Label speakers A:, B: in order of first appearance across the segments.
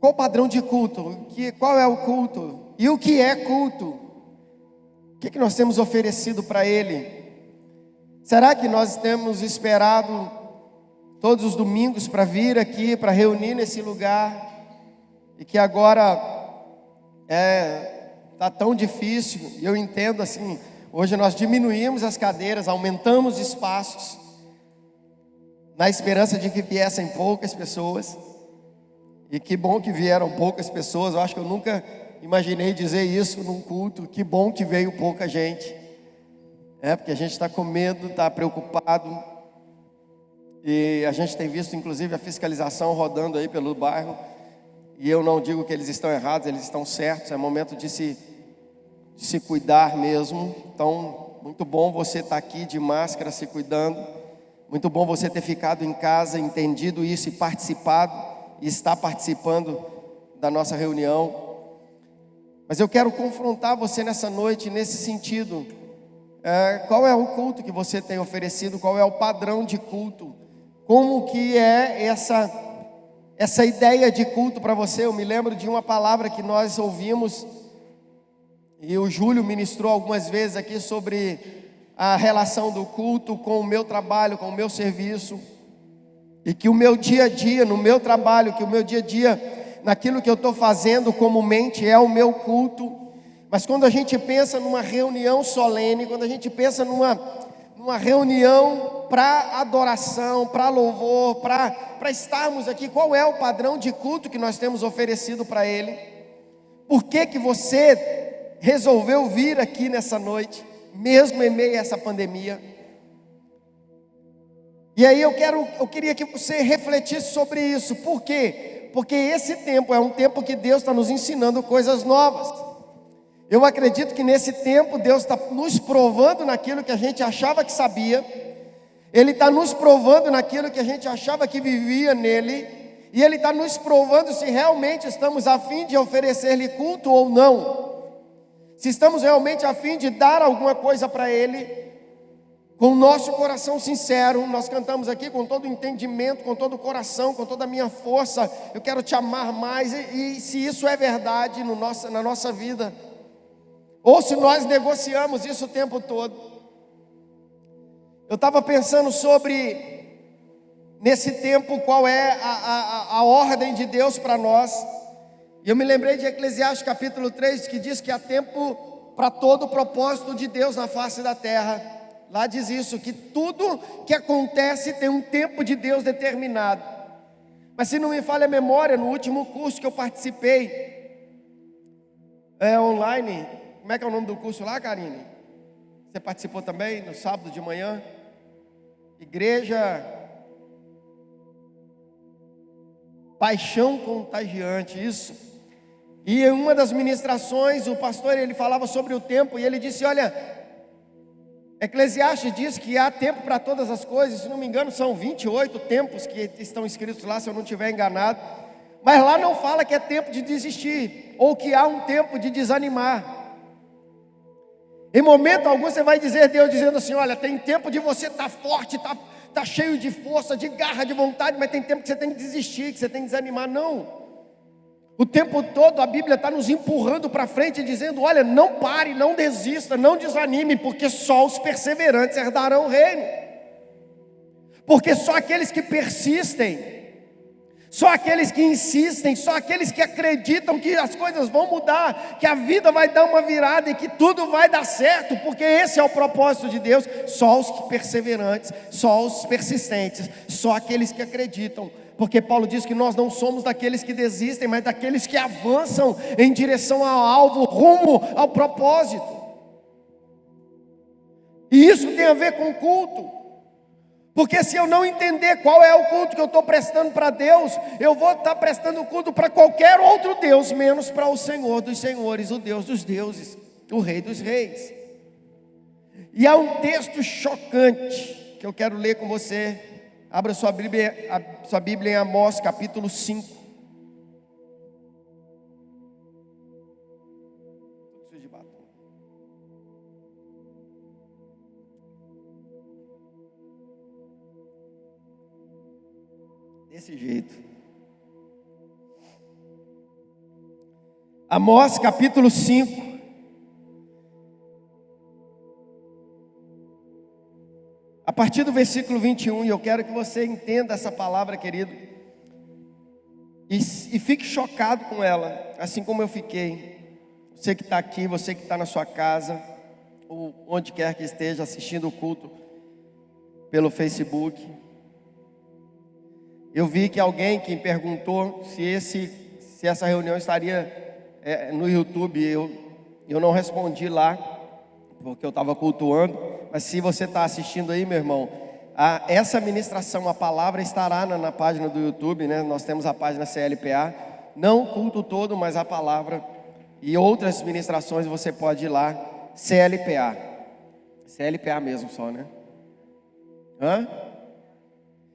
A: Qual o padrão de culto? Qual é o culto? E o que é culto? O que nós temos oferecido para Ele? Será que nós temos esperado todos os domingos para vir aqui, para reunir nesse lugar, e que agora está tão difícil? E eu entendo assim, hoje nós diminuímos as cadeiras, aumentamos espaços, na esperança de que viessem poucas pessoas, e que bom que vieram poucas pessoas. Eu acho que eu nunca imaginei dizer isso num culto, que bom que veio pouca gente, porque a gente está com medo, está preocupado, e a gente tem visto inclusive a fiscalização rodando aí pelo bairro, e eu não digo que eles estão errados, eles estão certos. É momento de se cuidar mesmo. Então, muito bom você estar aqui de máscara, se cuidando. Muito bom você ter ficado em casa, entendido isso e participado, e está participando da nossa reunião. Mas eu quero confrontar você nessa noite, nesse sentido. Qual é o culto que você tem oferecido? Qual é o padrão de culto? Como que é essa ideia de culto para você? Eu me lembro de uma palavra que nós ouvimos, e o Júlio ministrou algumas vezes aqui sobre a relação do culto com o meu trabalho, com o meu serviço, e que o meu dia a dia, no meu trabalho, que o meu dia a dia, naquilo que eu estou fazendo comumente é o meu culto. Mas quando a gente pensa numa reunião solene, quando a gente pensa numa reunião para adoração, para louvor, para estarmos aqui, qual é o padrão de culto que nós temos oferecido para Ele? Por que você resolveu vir aqui nessa noite, mesmo em meio a essa pandemia? E aí eu queria que você refletisse sobre isso. Por quê? Porque esse tempo é um tempo que Deus está nos ensinando coisas novas. Eu acredito que nesse tempo Deus está nos provando naquilo que a gente achava que sabia. Ele está nos provando naquilo que a gente achava que vivia nele. E Ele está nos provando se realmente estamos a fim de oferecer-lhe culto ou não. Se estamos realmente a fim de dar alguma coisa para Ele, com o nosso coração sincero. Nós cantamos aqui com todo o entendimento, com todo o coração, com toda a minha força. Eu quero te amar mais. E se isso é verdade na nossa vida, ou se nós negociamos isso o tempo todo. Eu estava pensando sobre, nesse tempo, qual é a ordem de Deus para nós. E eu me lembrei de Eclesiastes capítulo 3, que diz que há tempo para todo o propósito de Deus na face da terra. Lá diz isso, que tudo que acontece tem um tempo de Deus determinado. Mas se não me falha a memória, no último curso que eu participei, online, como é que é o nome do curso lá, Karine? Você participou também, no sábado de manhã? Igreja Paixão Contagiante, isso. E em uma das ministrações, o pastor, ele falava sobre o tempo, e ele disse, olha, Eclesiastes diz que há tempo para todas as coisas. Se não me engano, são 28 tempos que estão escritos lá, se eu não estiver enganado. Mas lá não fala que é tempo de desistir, ou que há um tempo de desanimar. Em momento algum você vai dizer Deus dizendo assim, olha, tem tempo de você estar forte, tá cheio de força, de garra, de vontade, mas tem tempo que você tem que desistir, que você tem que desanimar. Não. O tempo todo a Bíblia está nos empurrando para frente, dizendo, olha, não pare, não desista, não desanime, porque só os perseverantes herdarão o reino. Porque só aqueles que persistem, só aqueles que insistem, só aqueles que acreditam que as coisas vão mudar, que a vida vai dar uma virada e que tudo vai dar certo, porque esse é o propósito de Deus. Só os perseverantes, só os persistentes, só aqueles que acreditam. Porque Paulo diz que nós não somos daqueles que desistem, mas daqueles que avançam em direção ao alvo, rumo ao propósito. E isso tem a ver com o culto. Porque se eu não entender qual é o culto que eu estou prestando para Deus, eu vou estar prestando culto para qualquer outro Deus, menos para o Senhor dos senhores, o Deus dos deuses, o Rei dos reis. E há um texto chocante que eu quero ler com você. Abra sua Bíblia em Amós capítulo 5. Desse jeito. Amós capítulo 5. A partir do versículo 21, e eu quero que você entenda essa palavra, querido, e fique chocado com ela, assim como eu fiquei. Você que está aqui, você que está na sua casa, ou onde quer que esteja assistindo o culto pelo Facebook. Eu vi que alguém que perguntou se essa reunião estaria no YouTube. Eu não respondi lá, porque eu estava cultuando. Mas se você está assistindo aí, meu irmão, essa ministração, a palavra estará na página do YouTube, né? Nós temos a página CLPA, não o culto todo, mas a palavra e outras ministrações você pode ir lá, CLPA mesmo só, né?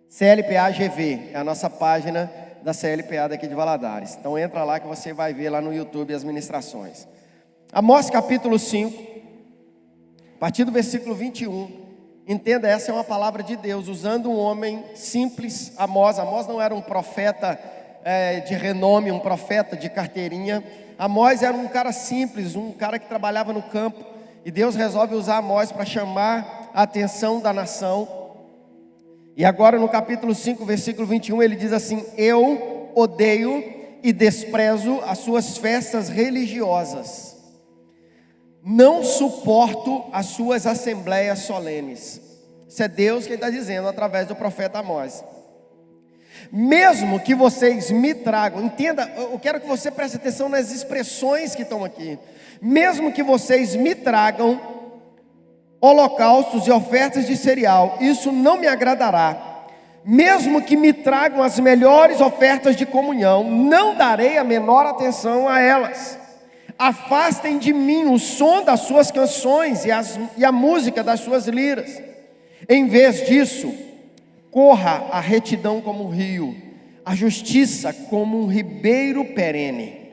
A: CLPA GV, é a nossa página da CLPA daqui de Valadares. Então entra lá que você vai ver lá no YouTube as ministrações. Amós capítulo 5, a partir do versículo 21. Entenda, essa é uma palavra de Deus, usando um homem simples, Amós. Amós não era um profeta de renome, um profeta de carteirinha. Amós era um cara simples, um cara que trabalhava no campo. E Deus resolve usar Amós para chamar a atenção da nação. E agora no capítulo 5, versículo 21, ele diz assim: eu odeio e desprezo as suas festas religiosas. Não suporto as suas assembleias solenes. Isso é Deus quem está dizendo através do profeta Amós. Mesmo que vocês me tragam, entenda, eu quero que você preste atenção nas expressões que estão aqui. Mesmo que vocês me tragam holocaustos e ofertas de cereal, isso não me agradará. Mesmo que me tragam as melhores ofertas de comunhão, não darei a menor atenção a elas. Afastem de mim o som das suas canções e a música das suas liras. Em vez disso, corra a retidão como um rio, a justiça como um ribeiro perene.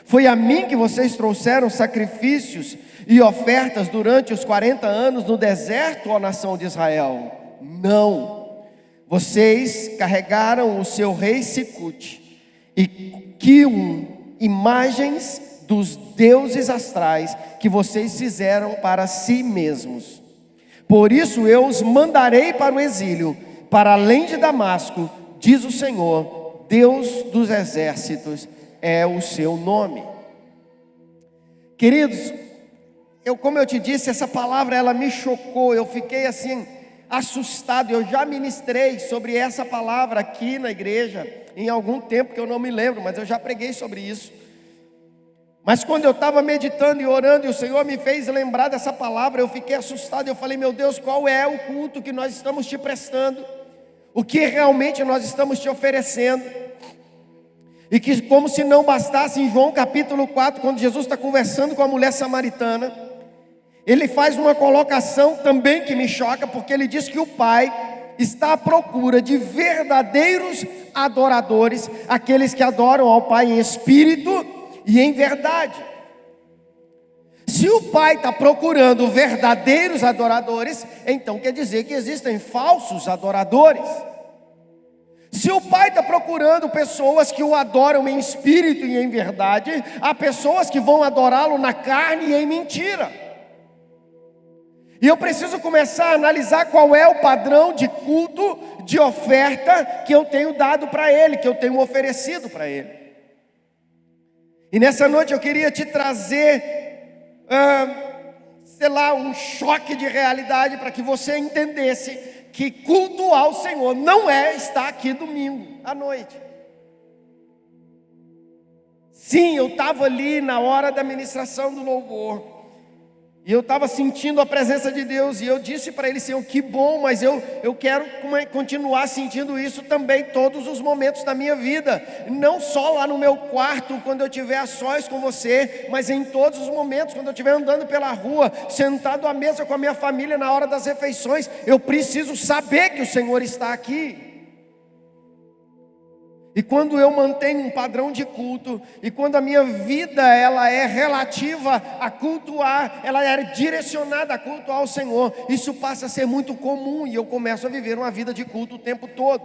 A: Foi a mim que vocês trouxeram sacrifícios e ofertas durante os 40 anos no deserto, ó nação de Israel? Não. Vocês carregaram o seu rei Sicute e Quium, imagens dos deuses astrais que vocês fizeram para si mesmos. Por isso eu os mandarei para o exílio, para além de Damasco, diz o Senhor, Deus dos exércitos é o seu nome. Queridos, como eu te disse, essa palavra ela me chocou. Eu fiquei assim assustado. Eu já ministrei sobre essa palavra aqui na igreja em algum tempo que eu não me lembro, mas eu já preguei sobre isso. Mas quando eu estava meditando e orando e o Senhor me fez lembrar dessa palavra, eu fiquei assustado. Eu falei: meu Deus, qual é o culto que nós estamos te prestando? O que realmente nós estamos te oferecendo? E que, como se não bastasse, em João capítulo 4, quando Jesus está conversando com a mulher samaritana, ele faz uma colocação também que me choca, porque ele diz que o Pai está à procura de verdadeiros adoradores, aqueles que adoram ao Pai em espírito e em verdade. Se o Pai está procurando verdadeiros adoradores, então quer dizer que existem falsos adoradores. Se o Pai está procurando pessoas que o adoram em espírito e em verdade, há pessoas que vão adorá-lo na carne e em mentira. E eu preciso começar a analisar qual é o padrão de culto, de oferta que eu tenho dado para Ele, que eu tenho oferecido para Ele. E nessa noite eu queria te trazer, um choque de realidade para que você entendesse que cultuar o Senhor não é estar aqui domingo à noite. Sim, eu estava ali na hora da ministração do louvor, e eu estava sentindo a presença de Deus, e eu disse para ele: Senhor, que bom, mas eu quero continuar sentindo isso também todos os momentos da minha vida, não só lá no meu quarto, quando eu estiver a sós com você, mas em todos os momentos, quando eu estiver andando pela rua, sentado à mesa com a minha família na hora das refeições, eu preciso saber que o Senhor está aqui. E quando eu mantenho um padrão de culto, e quando a minha vida ela é relativa a cultuar, ela é direcionada a cultuar ao Senhor, isso passa a ser muito comum, e eu começo a viver uma vida de culto o tempo todo.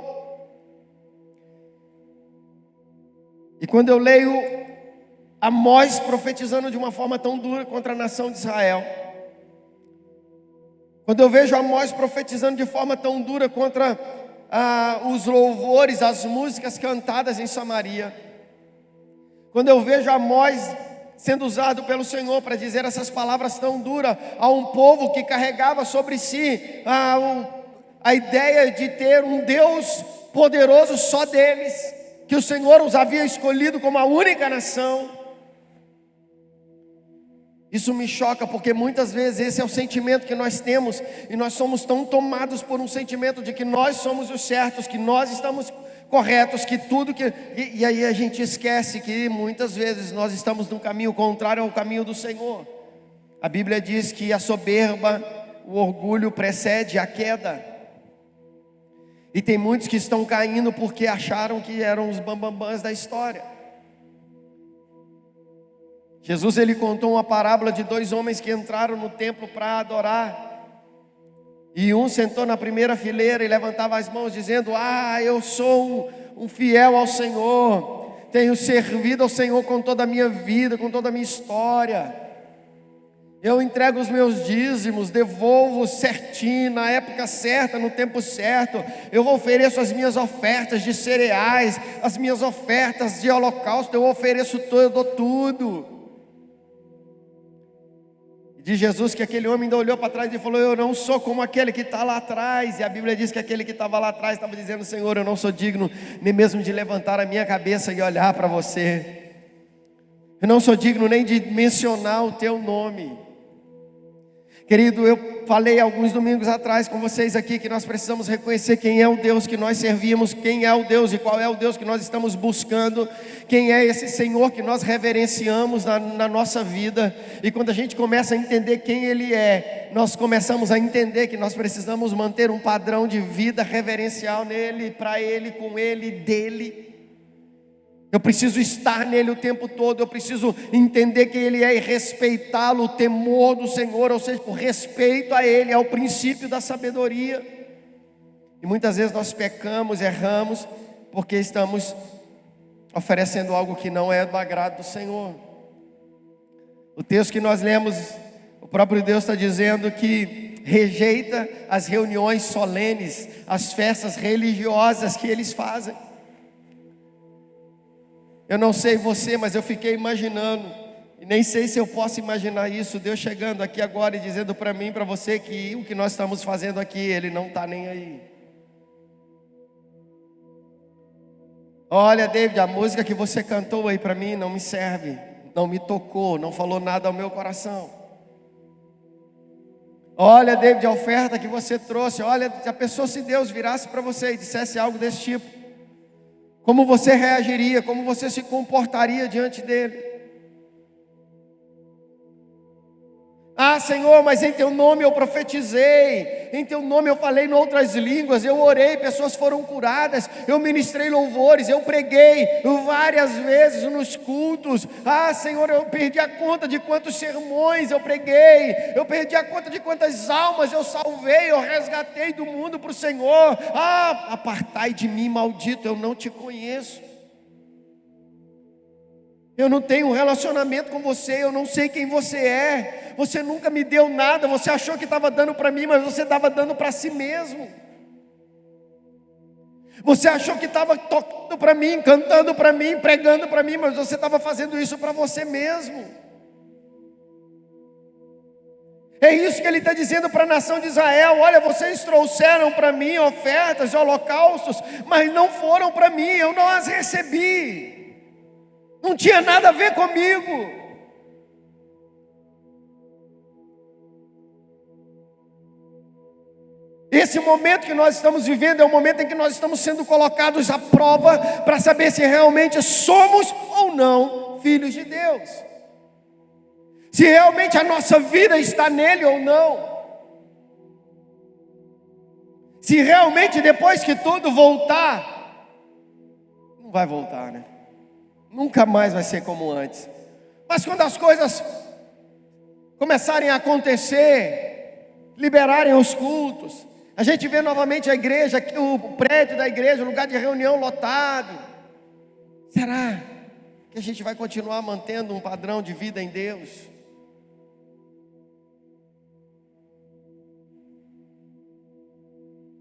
A: E quando eu leio Amós profetizando de uma forma tão dura contra a nação de Israel. Quando eu vejo Amós profetizando de forma tão dura contra os louvores, as músicas cantadas em Samaria. Quando eu vejo Amós sendo usado pelo Senhor para dizer essas palavras tão duras a um povo que carregava sobre si a ideia de ter um Deus poderoso só deles, que o Senhor os havia escolhido como a única nação. Isso me choca, porque muitas vezes esse é o sentimento que nós temos, e nós somos tão tomados por um sentimento de que nós somos os certos, que nós estamos corretos, que tudo que... E aí a gente esquece que muitas vezes nós estamos no caminho contrário ao caminho do Senhor. A Bíblia diz que a soberba, o orgulho precede a queda. E tem muitos que estão caindo porque acharam que eram os bambambãs da história. Jesus, ele contou uma parábola de 2 homens que entraram no templo para adorar. E um sentou na primeira fileira e levantava as mãos dizendo: eu sou um fiel ao Senhor, tenho servido ao Senhor com toda a minha vida, com toda a minha história. Eu entrego os meus dízimos, devolvo certinho, na época certa, no tempo certo. Eu ofereço as minhas ofertas de cereais, as minhas ofertas de holocausto, eu ofereço tudo, eu dou tudo. De Jesus, que aquele homem ainda olhou para trás e falou: eu não sou como aquele que está lá atrás. E a Bíblia diz que aquele que estava lá atrás estava dizendo: Senhor, eu não sou digno nem mesmo de levantar a minha cabeça e olhar para você. Eu não sou digno nem de mencionar o teu nome. Querido, eu falei alguns domingos atrás com vocês aqui que nós precisamos reconhecer quem é o Deus que nós servimos, quem é o Deus e qual é o Deus que nós estamos buscando, quem é esse Senhor que nós reverenciamos na nossa vida. E quando a gente começa a entender quem Ele é, nós começamos a entender que nós precisamos manter um padrão de vida reverencial nele, para Ele, com Ele, dele. Eu preciso estar nele o tempo todo, eu preciso entender quem Ele é e respeitá-lo, o temor do Senhor, ou seja, o respeito a Ele, é o princípio da sabedoria. E muitas vezes nós pecamos, erramos, porque estamos oferecendo algo que não é do agrado do Senhor. O texto que nós lemos, o próprio Deus está dizendo que rejeita as reuniões solenes, as festas religiosas que eles fazem. Eu não sei você, mas eu fiquei imaginando, e nem sei se eu posso imaginar isso, Deus chegando aqui agora e dizendo para mim, para você, que o que nós estamos fazendo aqui, Ele não está nem aí. Olha, David, a música que você cantou aí para mim não me serve, não me tocou, não falou nada ao meu coração. Olha, David, a oferta que você trouxe, olha, a pessoa, se Deus virasse para você e dissesse algo desse tipo, como você reagiria, como você se comportaria diante dele? Senhor, mas em teu nome eu profetizei, em teu nome eu falei em outras línguas, eu orei, pessoas foram curadas, eu ministrei louvores, eu preguei várias vezes nos cultos. Senhor, eu perdi a conta de quantos sermões eu preguei, eu perdi a conta de quantas almas eu salvei, eu resgatei do mundo para o Senhor. Apartai de mim, maldito, eu não te conheço. Eu não tenho um relacionamento com você, eu não sei quem você é. Você nunca me deu nada, você achou que estava dando para mim, mas você estava dando para si mesmo. Você achou que estava tocando para mim, cantando para mim, pregando para mim, mas você estava fazendo isso para você mesmo. É isso que ele está dizendo para a nação de Israel: olha, vocês trouxeram para mim ofertas e holocaustos, mas não foram para mim, eu não as recebi. Não tinha nada a ver comigo. Esse momento que nós estamos vivendo é o momento em que nós estamos sendo colocados à prova para saber se realmente somos ou não filhos de Deus. Se realmente a nossa vida está nele ou não. Se realmente depois que tudo voltar, não vai voltar, né? Nunca mais vai ser como antes. Mas quando as coisas começarem a acontecer, liberarem os cultos, a gente vê novamente a igreja, o prédio da igreja, o lugar de reunião lotado. Será que a gente vai continuar mantendo um padrão de vida em Deus.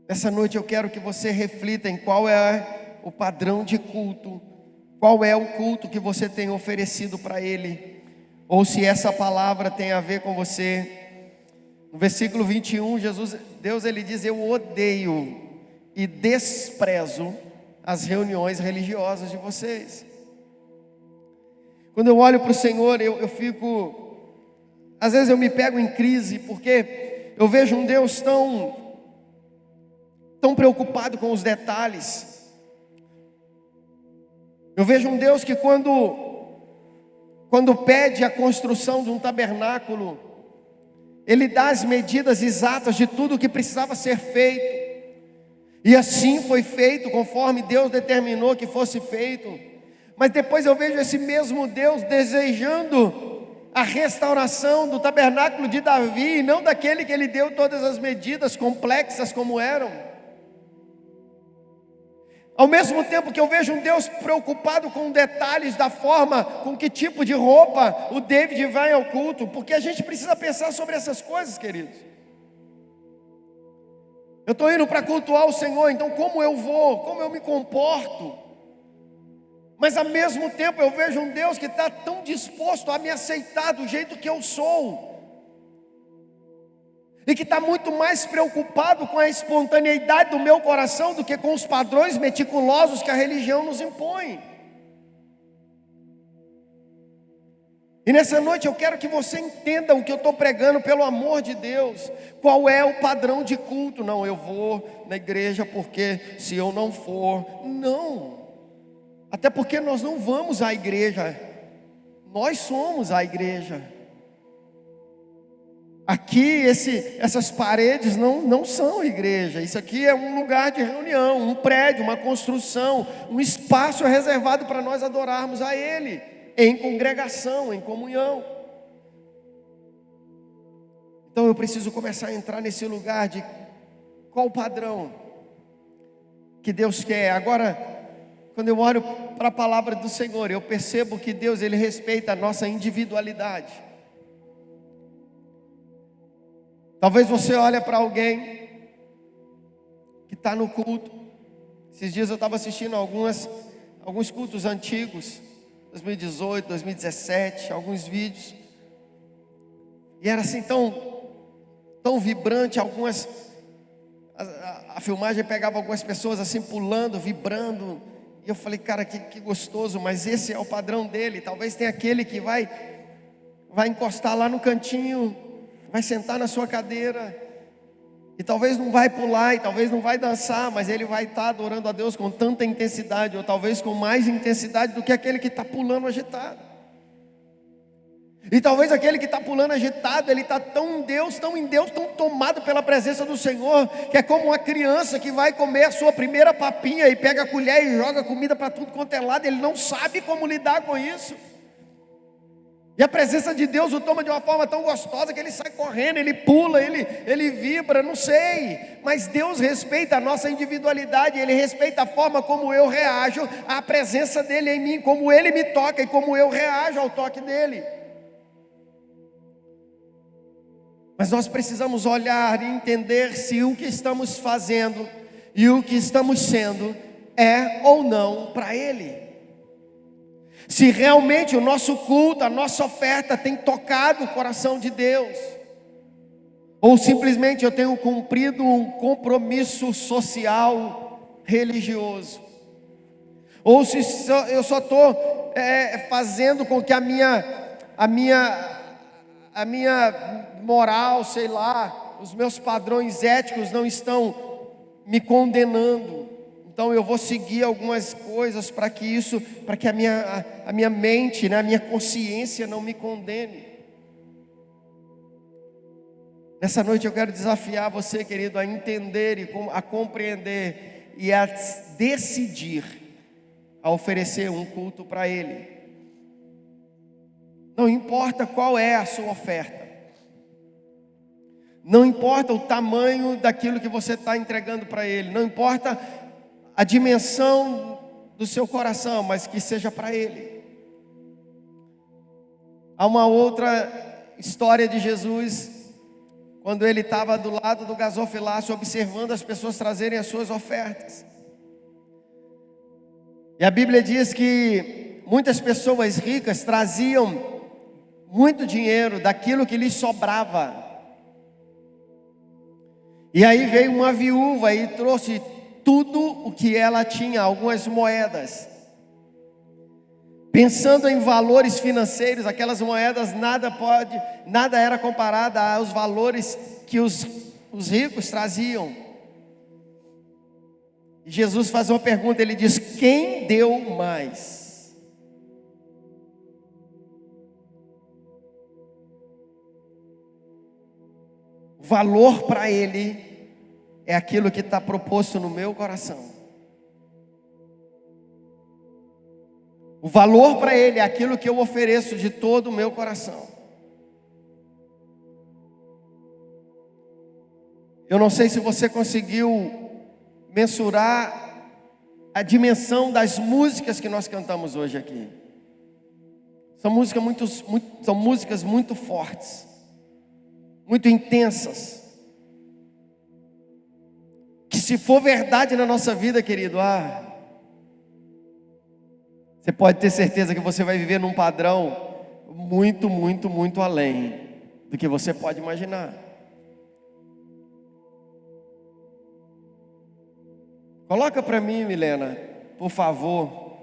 A: Nessa noite eu quero que você reflita em qual é o padrão de culto, qual é o culto que você tem oferecido para Ele, ou se essa palavra tem a ver com você. No versículo 21, Deus ele diz: eu odeio e desprezo as reuniões religiosas de vocês. Quando eu olho para o Senhor, eu fico, às vezes eu me pego em crise, porque eu vejo um Deus tão preocupado com os detalhes. Eu vejo um Deus que quando pede a construção de um tabernáculo, Ele dá as medidas exatas de tudo o que precisava ser feito. E assim foi feito, conforme Deus determinou que fosse feito. Mas depois eu vejo esse mesmo Deus desejando a restauração do tabernáculo de Davi, e não daquele que Ele deu todas as medidas complexas como eram. Ao mesmo tempo que eu vejo um Deus preocupado com detalhes da forma, com que tipo de roupa o David vai ao culto, porque a gente precisa pensar sobre essas coisas, queridos. Eu estou indo para cultuar o Senhor, então como eu vou, como eu me comporto? Mas ao mesmo tempo eu vejo um Deus que está tão disposto a me aceitar do jeito que eu sou, e que está muito mais preocupado com a espontaneidade do meu coração do que com os padrões meticulosos que a religião nos impõe. E nessa noite eu quero que você entenda o que eu estou pregando, pelo amor de Deus. Qual é o padrão de culto? Não, eu vou na igreja porque se eu não for, não. Até porque nós não vamos à igreja, nós somos a igreja. Aqui essas paredes não são igreja. Isso aqui é um lugar de reunião, um prédio, uma construção, um espaço reservado para nós adorarmos a Ele, em congregação, em comunhão. Então eu preciso começar a entrar nesse lugar de qual o padrão que Deus quer. Agora, quando eu olho para a palavra do Senhor, eu percebo que Deus ele respeita a nossa individualidade. Talvez você olhe para alguém que está no culto. Esses dias eu estava assistindo alguns cultos antigos, 2018, 2017, alguns vídeos. E era assim tão vibrante, a filmagem pegava algumas pessoas assim pulando, vibrando. E eu falei, cara, que gostoso, mas esse é o padrão dele. Talvez tenha aquele que vai encostar lá no cantinho, vai sentar na sua cadeira, e talvez não vai pular, e talvez não vai dançar, mas ele vai estar adorando a Deus com tanta intensidade, ou talvez com mais intensidade do que aquele que está pulando agitado. E talvez aquele que está pulando agitado, ele está tão em Deus, tão tomado pela presença do Senhor, que é como uma criança que vai comer a sua primeira papinha e pega a colher e joga comida para tudo quanto é lado. Ele não sabe como lidar com isso. E a presença de Deus o toma de uma forma tão gostosa que ele sai correndo, ele pula, ele vibra, não sei. Mas Deus respeita a nossa individualidade, Ele respeita a forma como eu reajo à presença dEle em mim, como Ele me toca e como eu reajo ao toque dEle. Mas nós precisamos olhar e entender se o que estamos fazendo e o que estamos sendo é ou não para Ele. Se realmente o nosso culto, a nossa oferta tem tocado o coração de Deus, ou simplesmente eu tenho cumprido um compromisso social, religioso, ou se eu só estou fazendo com que a minha moral, sei lá, os meus padrões éticos não estão me condenando. Então eu vou seguir algumas coisas para que a minha mente, né, a minha consciência não me condene. Nessa noite eu quero desafiar você, querido, a entender e a compreender e a decidir a oferecer um culto para Ele. Não importa qual é a sua oferta, não importa o tamanho daquilo que você está entregando para Ele, não importa a dimensão do seu coração, mas que seja para Ele. Há uma outra história de Jesus, quando ele estava do lado do gasofilácio, observando as pessoas trazerem as suas ofertas. E a Bíblia diz que muitas pessoas ricas traziam muito dinheiro daquilo que lhes sobrava. E aí veio uma viúva e trouxe tudo o que ela tinha, algumas moedas. Pensando em valores financeiros, aquelas moedas nada era comparada aos valores que os ricos traziam. E Jesus faz uma pergunta, ele diz: quem deu mais? O valor para ele é aquilo que está proposto no meu coração. O valor para ele é aquilo que eu ofereço de todo o meu coração. Eu não sei se você conseguiu mensurar a dimensão das músicas que nós cantamos hoje aqui. São músicas muito fortes, muito intensas. Que se for verdade na nossa vida, querido, você pode ter certeza que você vai viver num padrão muito, muito, muito além do que você pode imaginar. Coloca para mim, Milena, por favor,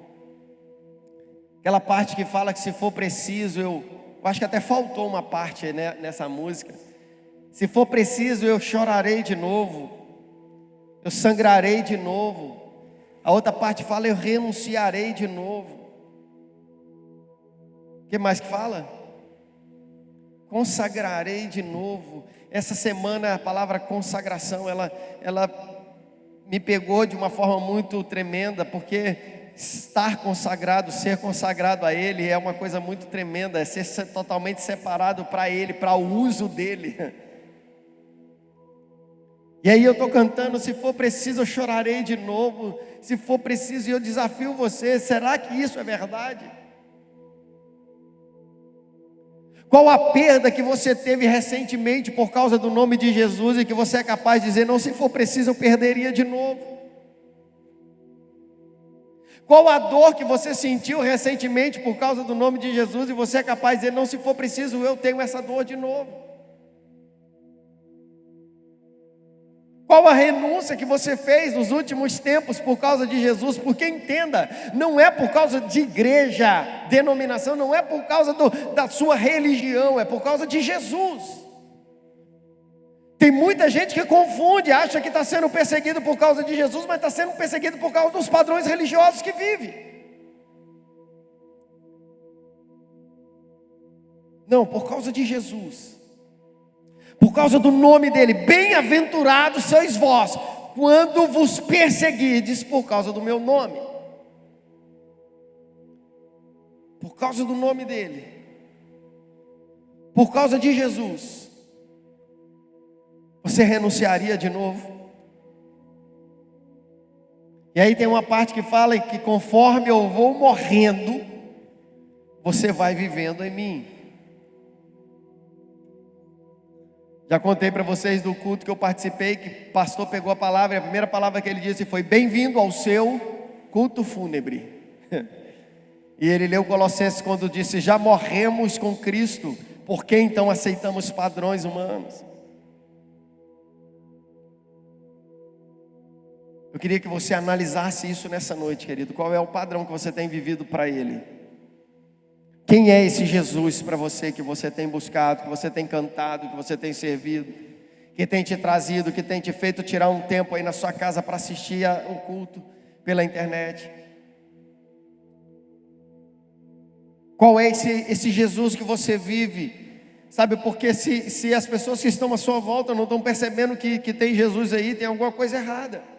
A: aquela parte que fala que se for preciso, eu acho que até faltou uma parte nessa música. Se for preciso, eu chorarei de novo, eu sangrarei de novo. A outra parte fala: eu renunciarei de novo. O que mais que fala? Consagrarei de novo. Essa semana a palavra consagração, ela me pegou de uma forma muito tremenda, porque estar consagrado, ser consagrado a Ele é uma coisa muito tremenda, é ser totalmente separado para Ele, para o uso dEle. E aí eu estou cantando: se for preciso eu chorarei de novo, se for preciso, e eu desafio você, será que isso é verdade? Qual a perda que você teve recentemente por causa do nome de Jesus e que você é capaz de dizer: não, se for preciso eu perderia de novo? Qual a dor que você sentiu recentemente por causa do nome de Jesus e você é capaz de dizer: não, se for preciso eu tenho essa dor de novo? Qual a renúncia que você fez nos últimos tempos por causa de Jesus? Porque entenda, não é por causa de igreja, denominação, não é por causa da sua religião, é por causa de Jesus. Tem muita gente que confunde, acha que está sendo perseguido por causa de Jesus, mas está sendo perseguido por causa dos padrões religiosos que vive. Não, por causa de Jesus. Por causa do nome dele. Bem-aventurados sois vós, quando vos perseguides por causa do meu nome. Por causa do nome dele. Por causa de Jesus. Você renunciaria de novo? E aí tem uma parte que fala que conforme eu vou morrendo, você vai vivendo em mim. Já contei para vocês do culto que eu participei, que o pastor pegou a palavra, e a primeira palavra que ele disse foi: bem-vindo ao seu culto fúnebre. E ele leu Colossenses quando disse: já morremos com Cristo, por que então aceitamos padrões humanos? Eu queria que você analisasse isso nessa noite, querido. Qual é o padrão que você tem vivido para Ele? Quem é esse Jesus para você, que você tem buscado, que você tem cantado, que você tem servido, que tem te trazido, que tem te feito tirar um tempo aí na sua casa para assistir o culto pela internet? Qual é esse Jesus que você vive? Sabe, porque se as pessoas que estão à sua volta não estão percebendo que tem Jesus aí, tem alguma coisa errada.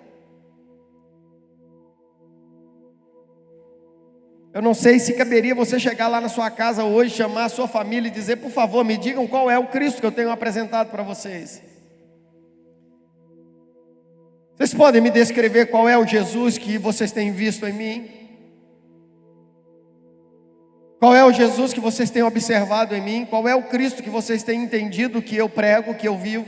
A: Eu não sei se caberia você chegar lá na sua casa hoje, chamar a sua família e dizer: por favor, me digam qual é o Cristo que eu tenho apresentado para vocês. Vocês podem me descrever qual é o Jesus que vocês têm visto em mim? Qual é o Jesus que vocês têm observado em mim? Qual é o Cristo que vocês têm entendido que eu prego, que eu vivo?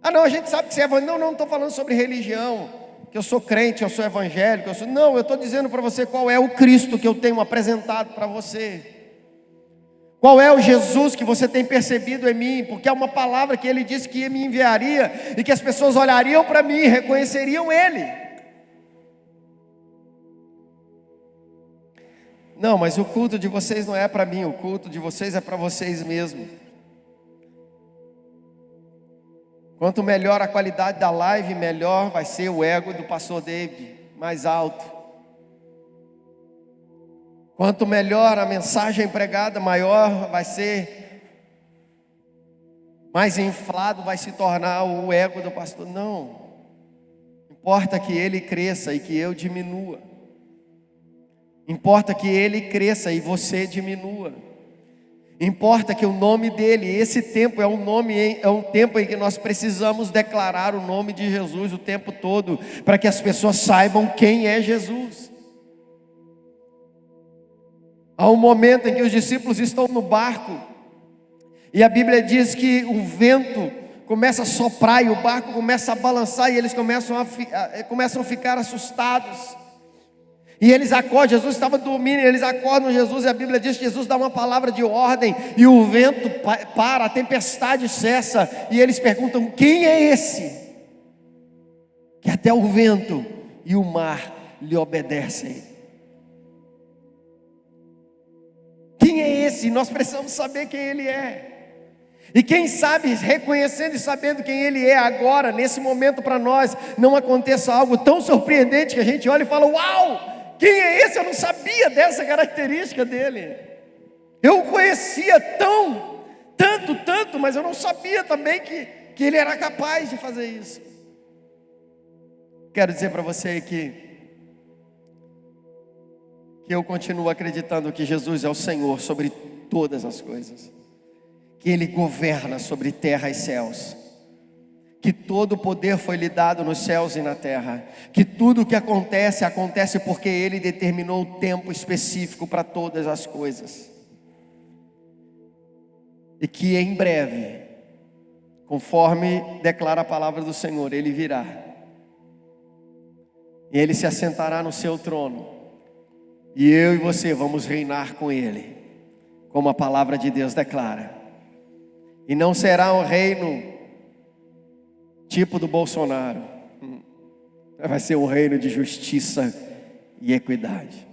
A: Ah, não, a gente sabe que você é evangélico. Não estou falando sobre religião, que eu sou crente, eu sou evangélico, eu sou... Não, eu estou dizendo para você qual é o Cristo que eu tenho apresentado para você. Qual é o Jesus que você tem percebido em mim? Porque é uma palavra que Ele disse que me enviaria e que as pessoas olhariam para mim e reconheceriam Ele. Não, mas o culto de vocês não é para mim, o culto de vocês é para vocês mesmos. Quanto melhor a qualidade da live, melhor vai ser o ego do pastor David, mais alto. Quanto melhor a mensagem pregada, maior vai ser, mais inflado vai se tornar o ego do pastor. Não, importa que ele cresça e que eu diminua. Importa que ele cresça e você diminua. Importa que o nome dele, esse tempo é um tempo em que nós precisamos declarar o nome de Jesus o tempo todo, para que as pessoas saibam quem é Jesus. Há um momento em que os discípulos estão no barco, e a Bíblia diz que o vento começa a soprar, e o barco começa a balançar, e eles começam a ficar assustados. E eles acordam, Jesus estava dormindo, e eles acordam Jesus, e a Bíblia diz que Jesus dá uma palavra de ordem, e o vento para, a tempestade cessa, e eles perguntam: quem é esse? Que até o vento e o mar lhe obedecem. Quem é esse? Nós precisamos saber quem Ele é. E quem sabe, reconhecendo e sabendo quem Ele é agora, nesse momento para nós, não aconteça algo tão surpreendente que a gente olha e fala: uau! Quem é esse? Eu não sabia dessa característica dele. Eu o conhecia tanto, mas eu não sabia também que ele era capaz de fazer isso. Quero dizer para você que eu continuo acreditando que Jesus é o Senhor sobre todas as coisas, que Ele governa sobre terra e céus, que todo o poder foi lhe dado nos céus e na terra, que tudo o que acontece, acontece porque Ele determinou o tempo específico para todas as coisas, e que em breve, conforme declara a palavra do Senhor, Ele virá, e Ele se assentará no seu trono, e eu e você vamos reinar com Ele, como a palavra de Deus declara. E não será um reino tipo do Bolsonaro, vai ser um reino de justiça e equidade.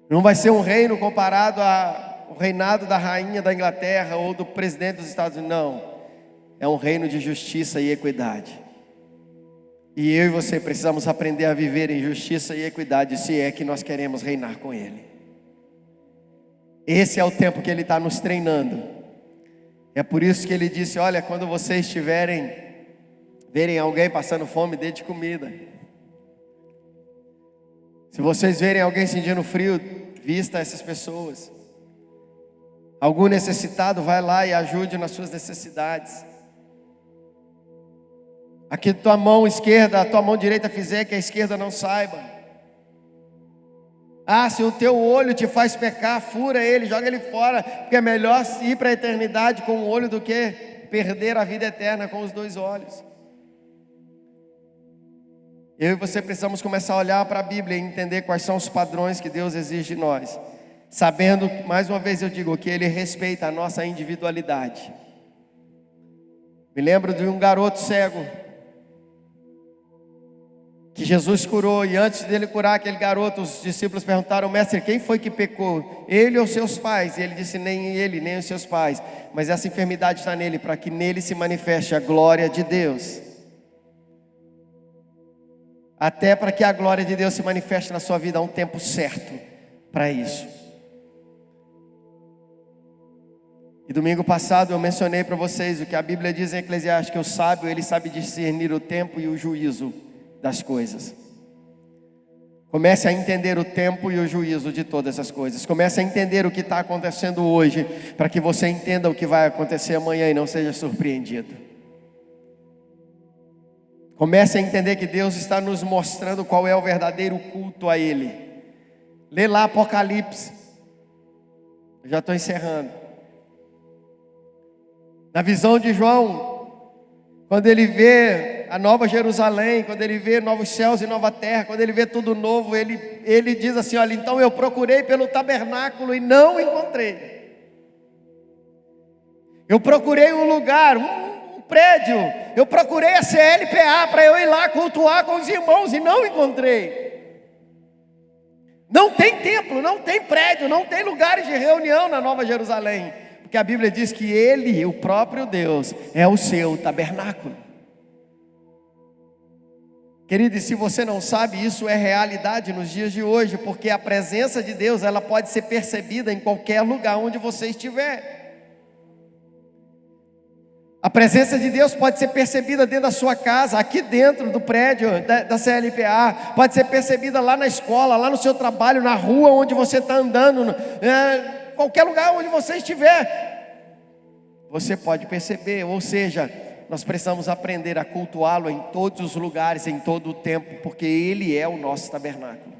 A: Não vai ser um reino comparado ao reinado da rainha da Inglaterra ou do presidente dos Estados Unidos, não. É um reino de justiça e equidade. E eu e você precisamos aprender a viver em justiça e equidade, se é que nós queremos reinar com Ele. Esse é o tempo que Ele está nos treinando. É por isso que Ele disse: olha, quando vocês verem alguém passando fome, dê de comida. Se vocês verem alguém sentindo frio, vista essas pessoas. Algum necessitado, vai lá e ajude nas suas necessidades. Aqui tua mão esquerda, a tua mão direita fizer, que a esquerda não saiba. Ah, se o teu olho te faz pecar, fura ele, joga ele fora, porque é melhor ir para a eternidade com o olho do que perder a vida eterna com os dois olhos. Eu e você precisamos começar a olhar para a Bíblia e entender quais são os padrões que Deus exige de nós, sabendo, mais uma vez eu digo, que Ele respeita a nossa individualidade. Me lembro de um garoto cego que Jesus curou, e antes dele curar aquele garoto, os discípulos perguntaram: mestre, quem foi que pecou? Ele ou seus pais? E ele disse: nem ele, nem os seus pais, mas essa enfermidade está nele, para que nele se manifeste a glória de Deus. Até para que a glória de Deus se manifeste na sua vida, há um tempo certo para isso. E domingo passado eu mencionei para vocês o que a Bíblia diz em Eclesiastes, que o sábio, ele sabe discernir o tempo e o juízo das coisas. Comece a entender o tempo e o juízo de todas as coisas. Comece a entender o que está acontecendo hoje, para que você entenda o que vai acontecer amanhã e não seja surpreendido. Comece a entender que Deus está nos mostrando qual é o verdadeiro culto a Ele. Lê lá Apocalipse. Eu já estou encerrando. Na visão de João, quando ele vê a nova Jerusalém, quando ele vê novos céus e nova terra, quando ele vê tudo novo, ele diz assim: olha, então eu procurei pelo tabernáculo e não encontrei. Eu procurei um lugar, um prédio, eu procurei a CLPA para eu ir lá cultuar com os irmãos e não encontrei. Não tem templo, não tem prédio, não tem lugares de reunião na Nova Jerusalém, porque a Bíblia diz que Ele, o próprio Deus, é o seu tabernáculo. Querido, e se você não sabe, isso é realidade nos dias de hoje, porque a presença de Deus, ela pode ser percebida em qualquer lugar onde você estiver. A presença de Deus pode ser percebida dentro da sua casa, aqui dentro do prédio da CLPA, pode ser percebida lá na escola, lá no seu trabalho, na rua onde você está andando, qualquer lugar onde você estiver, você pode perceber. Ou seja, nós precisamos aprender a cultuá-lo em todos os lugares, em todo o tempo, porque Ele é o nosso tabernáculo.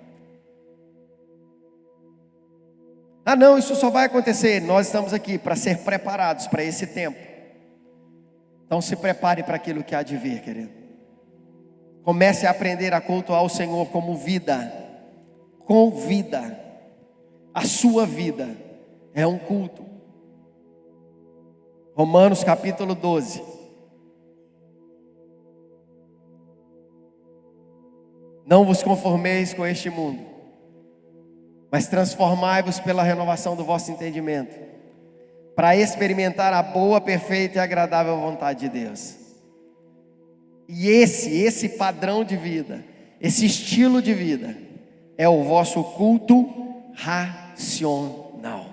A: Ah não, isso só vai acontecer, nós estamos aqui para ser preparados para esse tempo. Então se prepare para aquilo que há de vir, querido. Comece a aprender a cultuar o Senhor como vida, com vida. A sua vida é um culto. Romanos capítulo 12. Não vos conformeis com este mundo, mas transformai-vos pela renovação do vosso entendimento, para experimentar a boa, perfeita e agradável vontade de Deus. E esse padrão de vida, esse estilo de vida, é o vosso culto racional.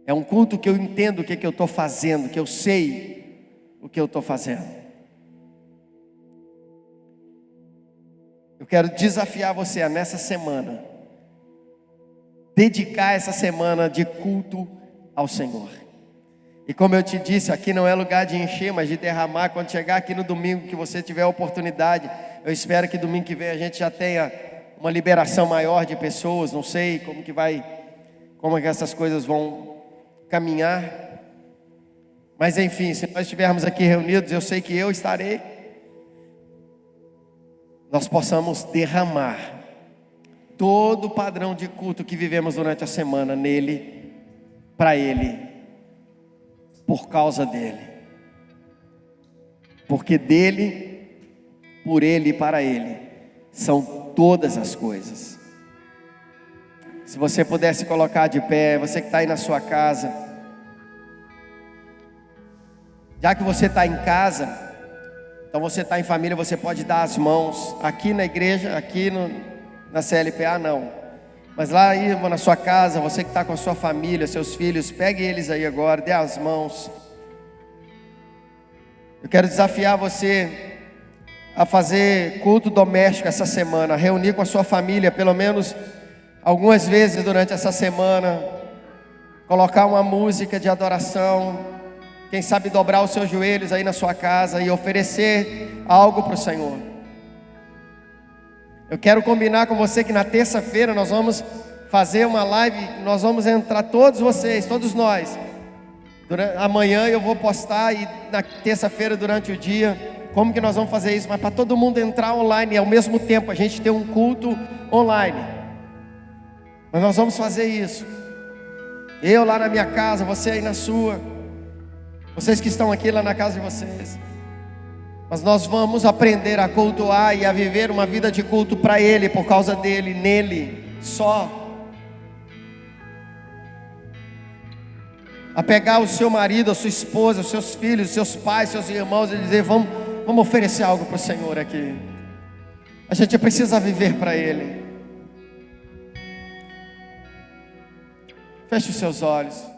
A: É um culto que eu entendo o que eu estou fazendo, que eu sei o que eu estou fazendo. Eu quero desafiar você a nessa semana, dedicar essa semana de culto ao Senhor. E como eu te disse, aqui não é lugar de encher, mas de derramar. Quando chegar aqui no domingo, que você tiver a oportunidade, eu espero que domingo que vem a gente já tenha uma liberação maior de pessoas. Não sei como que essas coisas vão caminhar, mas enfim, se nós estivermos aqui reunidos, eu sei que eu estarei, nós possamos derramar todo o padrão de culto que vivemos durante a semana nele, para Ele, por causa dEle, porque dEle, por Ele e para Ele são todas as coisas. Se você pudesse colocar de pé, você que está aí na sua casa, já que você está em casa, então você está em família, você pode dar as mãos aqui na igreja, aqui na CLPA não. Mas lá aí na sua casa, você que está com a sua família, seus filhos, pegue eles aí agora, dê as mãos. Eu quero desafiar você a fazer culto doméstico essa semana, reunir com a sua família pelo menos algumas vezes durante essa semana, colocar uma música de adoração, quem sabe dobrar os seus joelhos aí na sua casa e oferecer algo para o Senhor. Eu quero combinar com você que na terça-feira nós vamos fazer uma live, nós vamos entrar todos vocês, todos nós. Amanhã eu vou postar e na terça-feira durante o dia, como que nós vamos fazer isso? Mas para todo mundo entrar online e ao mesmo tempo a gente ter um culto online. Mas nós vamos fazer isso. Eu lá na minha casa, você aí na sua, vocês que estão aqui lá na casa de vocês. Mas nós vamos aprender a cultuar e a viver uma vida de culto para Ele, por causa dEle, nele, só. A pegar o seu marido, a sua esposa, os seus filhos, os seus pais, seus irmãos e dizer: vamos oferecer algo para o Senhor aqui. A gente precisa viver para Ele. Feche os seus olhos.